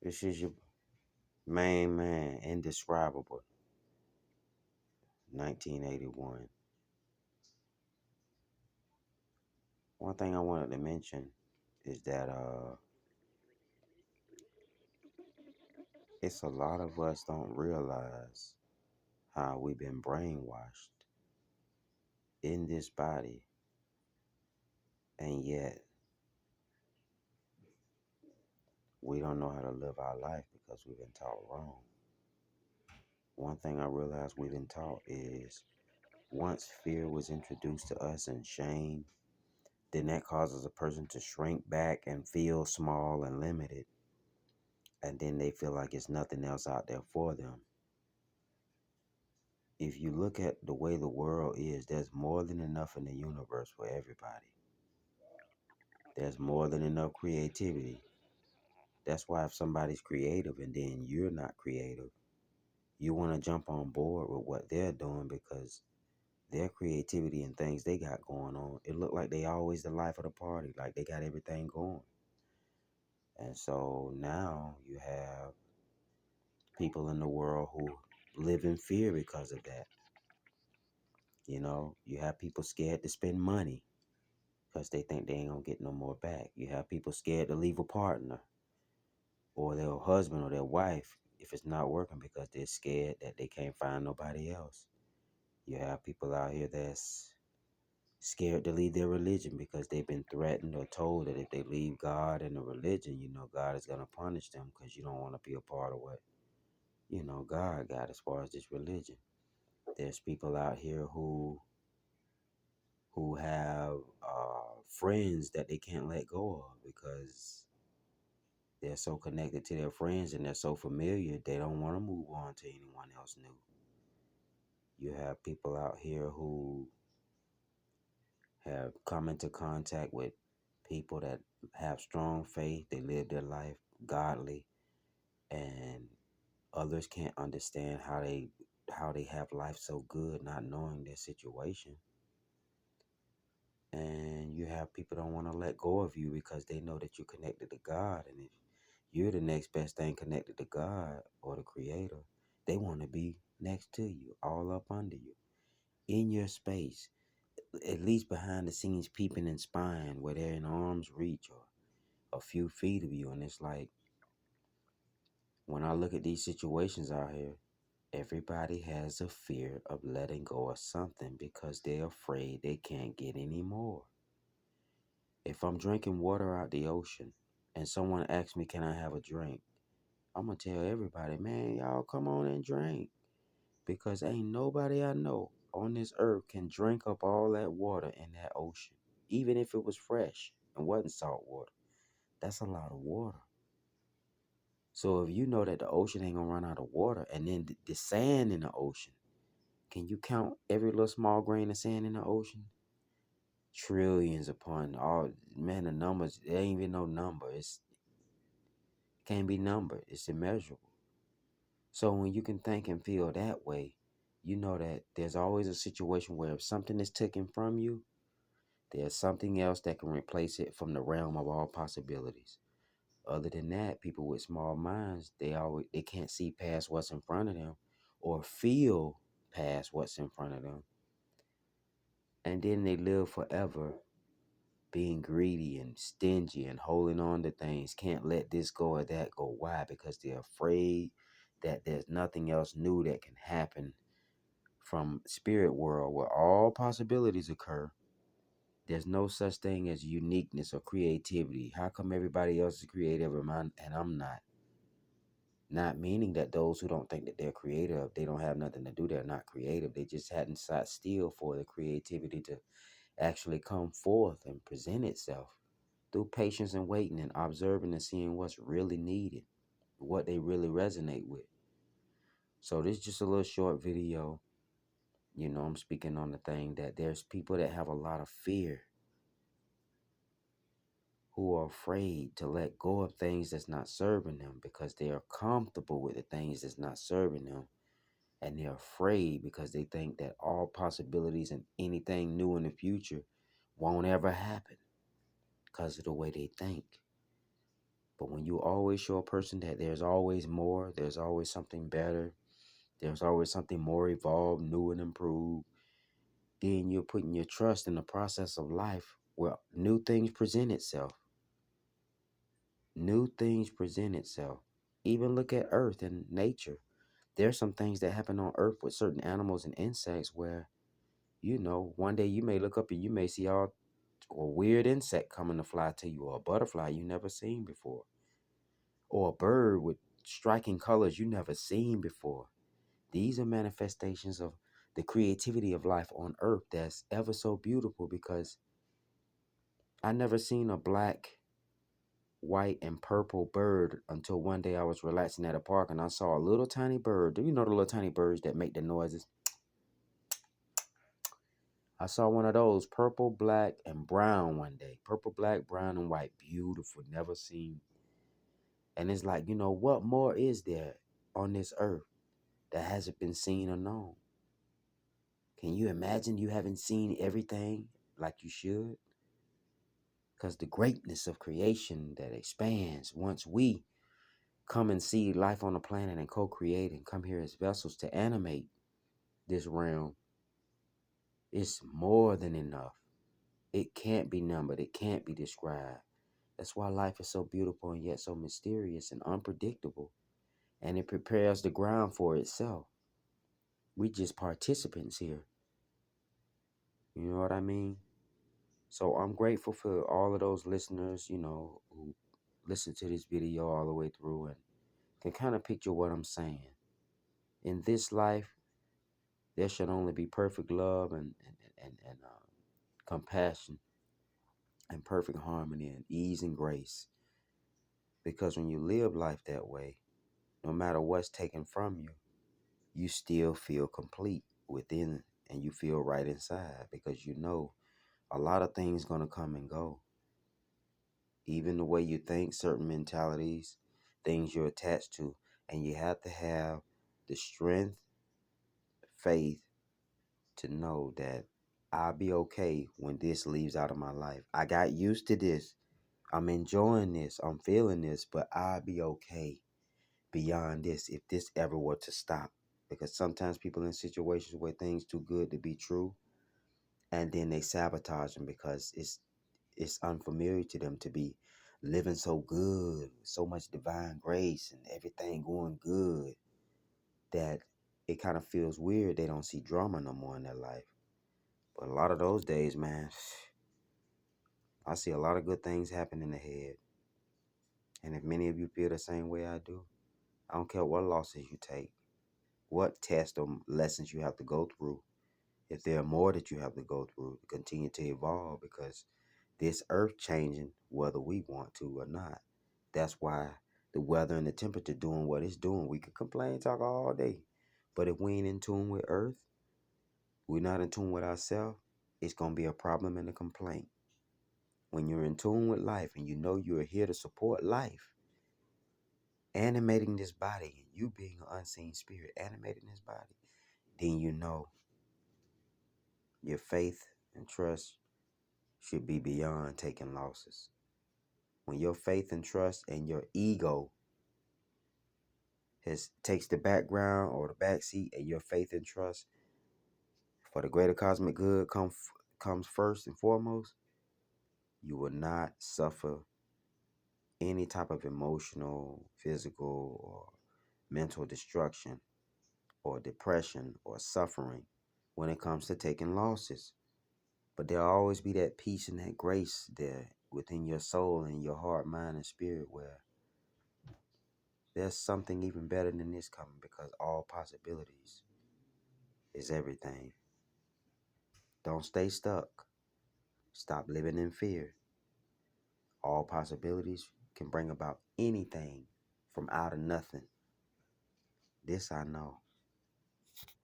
This is your main man, indescribable, 1981. One thing I wanted to mention is that it's a lot of us don't realize how we've been brainwashed in this body, and yet we don't know how to live our life because we've been taught wrong. One thing I realized we've been taught is once fear was introduced to us and shame, then that causes a person to shrink back and feel small and limited. And then they feel like it's nothing else out there for them. If you look at the way the world is, there's more than enough in the universe for everybody. There's more than enough creativity. That's why if somebody's creative and then you're not creative, you want to jump on board with what they're doing because their creativity and things they got going on, it look like they always the life of the party, like they got everything going. And so now you have people in the world who live in fear because of that. You know, you have people scared to spend money because they think they ain't gonna get no more back. You have people scared to leave a partner or their husband or their wife if it's not working because they're scared that they can't find nobody else. You have people out here that's scared to leave their religion because they've been threatened or told that if they leave God and the religion, you know, God is gonna punish them because you don't want to be a part of what, you know, God got as far as this religion. There's people out here who have friends that they can't let go of because they're so connected to their friends and they're so familiar they don't want to move on to anyone else new. You have people out here who have come into contact with people that have strong faith, they live their life godly, and others can't understand how they have life so good not knowing their situation. And you have people don't want to let go of you because they know that you're connected to God. And if you're the next best thing connected to God or the creator, they want to be next to you, all up under you, in your space, at least behind the scenes, peeping and spying where they're in arm's reach or a few feet of you. And it's like, when I look at these situations out here, everybody has a fear of letting go of something because they're afraid they can't get any more. If I'm drinking water out the ocean and someone asks me, can I have a drink? I'm going to tell everybody, man, y'all come on and drink. Because ain't nobody I know on this earth can drink up all that water in that ocean. Even if it was fresh and wasn't salt water. That's a lot of water. So if you know that the ocean ain't going to run out of water, and then the sand in the ocean, can you count every little small grain of sand in the ocean? Trillions upon all, man, the numbers, there ain't even no number. It's can't be numbered. It's immeasurable. So when you can think and feel that way, you know that there's always a situation where if something is taken from you, there's something else that can replace it from the realm of all possibilities. Other than that, people with small minds, they can't see past what's in front of them or feel past what's in front of them. And then they live forever being greedy and stingy and holding on to things, can't let this go or that go. Why? Because they're afraid that there's nothing else new that can happen from spirit world where all possibilities occur. There's no such thing as uniqueness or creativity. How come everybody else is creative and I'm not? Not meaning that those who don't think that they're creative, they don't have nothing to do, they're not creative. They just hadn't sat still for the creativity to actually come forth and present itself through patience and waiting and observing and seeing what's really needed, what they really resonate with. So this is just a little short video. You know, I'm speaking on the thing that there's people that have a lot of fear, who are afraid to let go of things that's not serving them because they are comfortable with the things that's not serving them. And they're afraid because they think that all possibilities and anything new in the future won't ever happen because of the way they think. But when you always show a person that there's always more, there's always something better, there's always something more evolved, new and improved, then you're putting your trust in the process of life where new things present itself. New things present itself. Even look at Earth and nature. There's some things that happen on Earth with certain animals and insects where, one day you may look up and you may see a weird insect coming to fly to you, or a butterfly you never seen before, or a bird with striking colors you never seen before. These are manifestations of the creativity of life on Earth that's ever so beautiful, because I never seen a black, white, and purple bird until one day I was relaxing at a park and I saw a little tiny bird. Do you know the little tiny birds that make the noises? I saw one of those, purple, black, and brown one day. Purple, black, brown, and white. Beautiful. Never seen. And it's like, what more is there on this earth that hasn't been seen or known? Can you imagine you haven't seen everything like you should? Because the greatness of creation that expands once we come and see life on the planet and co-create and come here as vessels to animate this realm, it's more than enough. It can't be numbered. It can't be described. That's why life is so beautiful and yet so mysterious and unpredictable. And it prepares the ground for itself. We just participants here. You know what I mean? So I'm grateful for all of those listeners, who listen to this video all the way through and can kind of picture what I'm saying. In this life, there should only be perfect love and compassion and perfect harmony and ease and grace. Because when you live life that way, no matter what's taken from you, you still feel complete within and you feel right inside, because a lot of things going to come and go. Even the way you think, certain mentalities, things you're attached to, and you have to have the strength, faith to know that I'll be okay when this leaves out of my life. I got used to this. I'm enjoying this. I'm feeling this, but I'll be okay beyond this if this ever were to stop. Because sometimes people in situations where things too good to be true, and then they sabotage them because it's unfamiliar to them to be living so good, so much divine grace and everything going good, that it kind of feels weird. They don't see drama no more in their life. But a lot of those days, man, I see a lot of good things happen in the head. And if many of you feel the same way I do, I don't care what losses you take, what tests or lessons you have to go through, if there are more that you have to go through to continue to evolve, because this earth changing whether we want to or not. That's why the weather and the temperature doing what it's doing. We could complain, talk all day, but if we ain't in tune with earth, we're not in tune with ourselves, it's going to be a problem and a complaint. When you're in tune with life and you know you're here to support life, animating this body, and you being an unseen spirit animating this body, then your faith and trust should be beyond taking losses. When your faith and trust and your ego takes the background or the back seat, and your faith and trust for the greater cosmic good comes first and foremost, you will not suffer any type of emotional, physical, or mental destruction or depression or suffering when it comes to taking losses. But there'll always be that peace and that grace there within your soul and your heart, mind, and spirit, where there's something even better than this coming, because all possibilities is everything. Don't stay stuck. Stop living in fear. All possibilities can bring about anything from out of nothing. This I know.